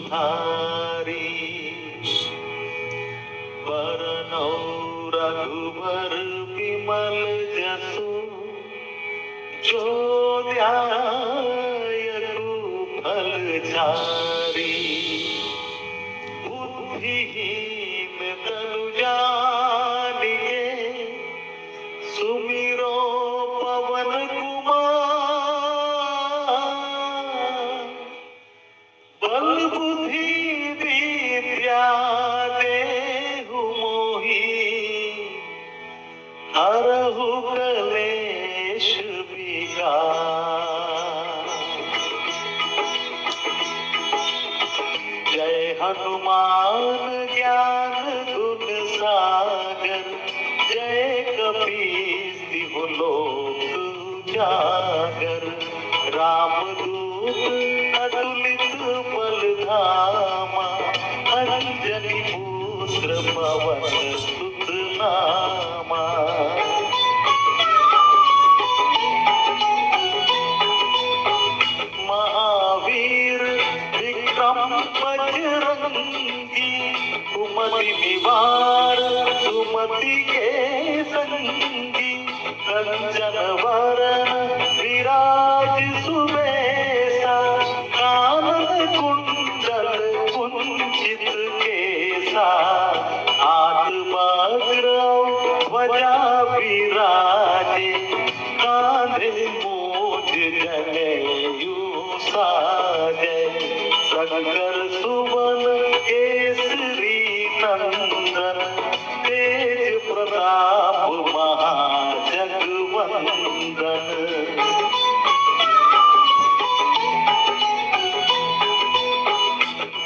सुधारी। वरनौ रघुबर विमल जसु, जो ध्यायतु फल चारि। बुद्धिहीन तनु जानिके, सुमिरो पवन कुमार। बल बुद्धि विद्या देहु मोहि, हरहु कलेश विकार। जय हनुमान ज्ञान गुण सागर, जय कपीस तिहु लोक उजागर। रामदूत अतुलित बल धामा, अंजनी पुत्र पवन सुत नामा। महावीर विक्रम बजरंगी, कुमति निवार सुमति के संगी। कंचन वरण विराज सुबेसा, कानन कुंडल कुंचित केसा। हाथ वज्र ध्वजा विराजे, कांधे मूंज जनेऊ साजे। शंकर सुवन केसरी नंदन, तेज प्रताप महाजगवंदन।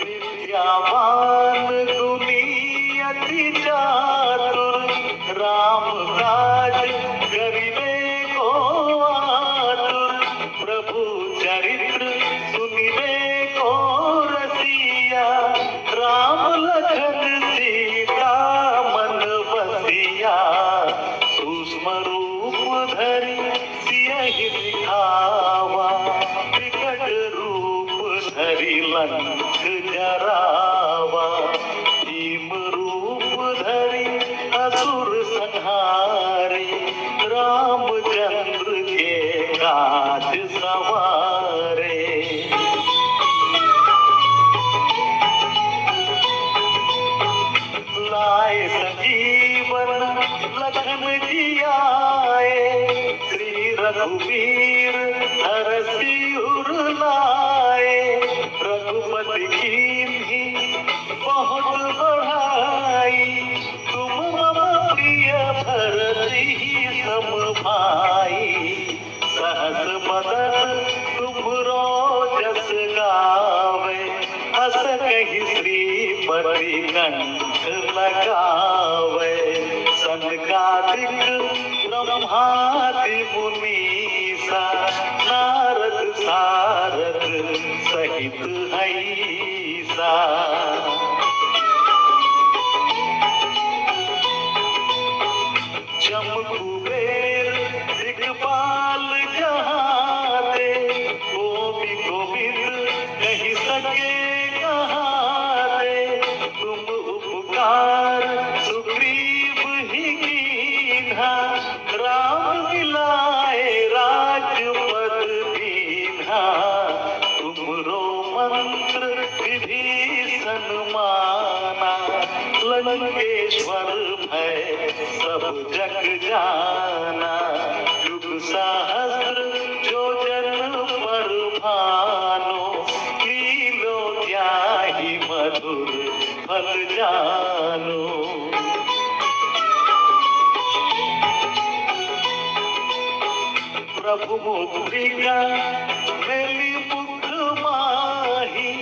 विद्यावान गुणी अति चातुर, राम काज करिबे को आतुर। प्रभु चरित्र सुनिबे को रसिया, राम लखन सीता मन बसिया। सूक्ष्म रूप धरि सियहि दिखावा, विकट रूप धरि लंक जरावा। भीम रूप धरि असुर संहारे, रामचंद्र के काज सवारे। लाए संजीवन लखन जियाए, श्री रघुवीर हरषि उर लाए। रघुपति कीन्ही बहुत बढ़ाई, तुम मम प्रिय भरति सम भाई। सहस बदन तुम्हरो जस गावे, हस कहि श्रीपति कंठ लगावे। सनकादिक ब्रह्मादि मुनीसा, नारद सारद सहित ऐसा। जम कुबेर दिखपाल जहाते, गोपी गोविंद कहि सके कहाते। तुम उपकार सुग्रीव ही कीन्हा, राम मिलाए राजपद दीन्हा। तुमरो मंत्र विभीषण माना, लंकेश्वर भय सब जग जाना। युग सहस्र जो जन पर भानो, लीलो त्याहि मधुर फल जानो। प्रभु मुद्रिका मेली मुख माही,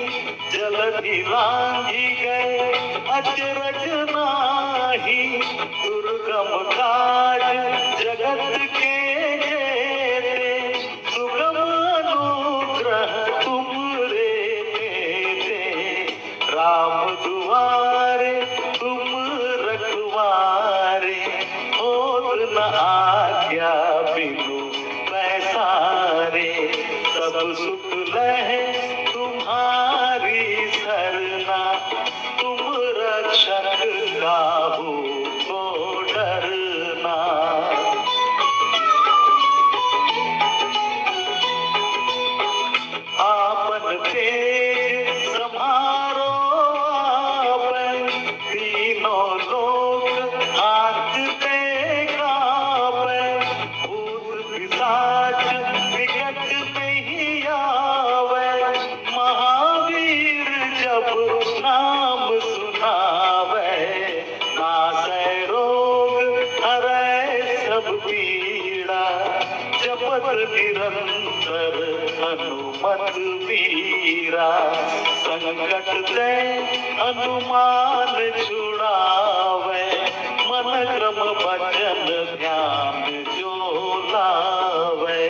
जलधि लांघी गए अचरज नाही। दुर्गम काज जगत के जेते, सुगम अनुग्रह तुमरे तेते। राम दुआरे तुम रखवारे, होत न आज्ञा बिनु पैसारे। सब सुख लहे तुम्हारी सर नाम सुनावे, नासै रोग हरै सब पीड़ा, जपत निरंतर हनुमत वीरा। संकट से हनुमान छुड़ावे, मन क्रम भजन ध्यान जो लावे।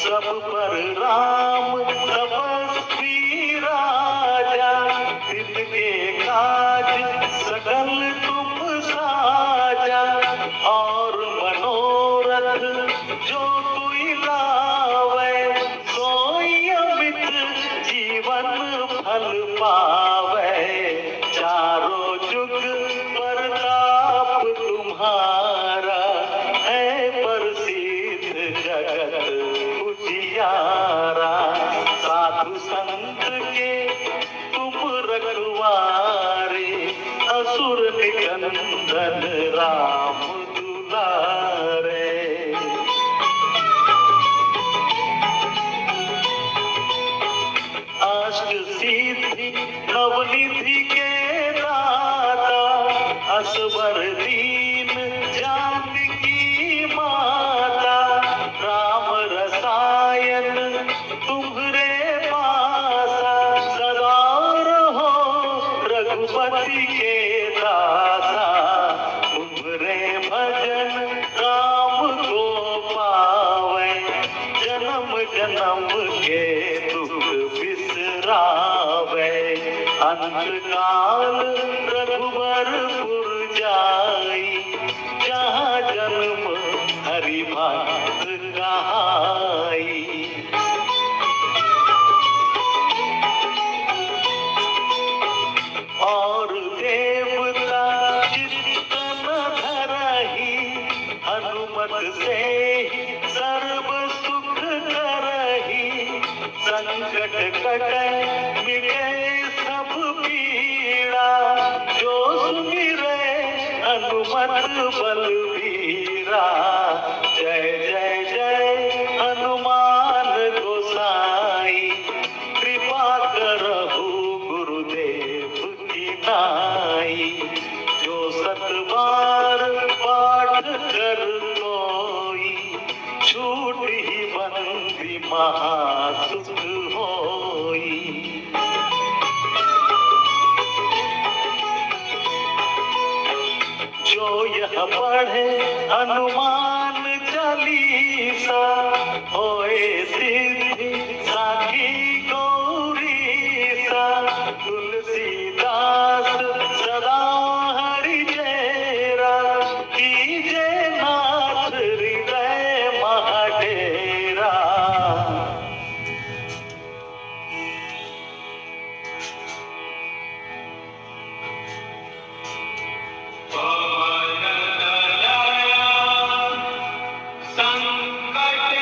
सब पर राम तपस्वी राजा, तिनके काज सकल तुम साजा। और मनोरथ जो तुई लावे, सोई अमित जीवन फल पावे। चारों जुग प्रताप तुम्हारा, है प्रसिद्ध जगत उजियारा। साधु संत के तुम रखवारे, असुर निकंदन राम दुलारे। अष्ट सिद्धि नवनिधि के दाता, असवर दीन जानकी माता। राम रसायन तुम्हरे पासा, सदा रहो रघुपति के दासा। तुम्हरे भजन राम को पावे, जन्म जन्म के दुख बिसरावे। अंतकाल रघुवरपुर जाई, जहाँ जन्म हरि भक्त कहाई। और देवता चित्त न धरहि, हनुमत से ही सर्व सुख करहि। संकट कटै मिटे सब पीड़ा, जो सुमिरै हनुमत बलवीरा। जय जय जय हनुमान गोसाई, कृपा करहु गुरुदेव की नाई। जो सतबार पाठ कर कोई, छूट ही बंदी महासुख होई। जो यह पढ़े हनुमान चालीसा, होए सिद्धि साखी गौरीसा। तुलसीदास सदा हरि चेरा, कीजे नाथ हृदय महाडेरा। संकट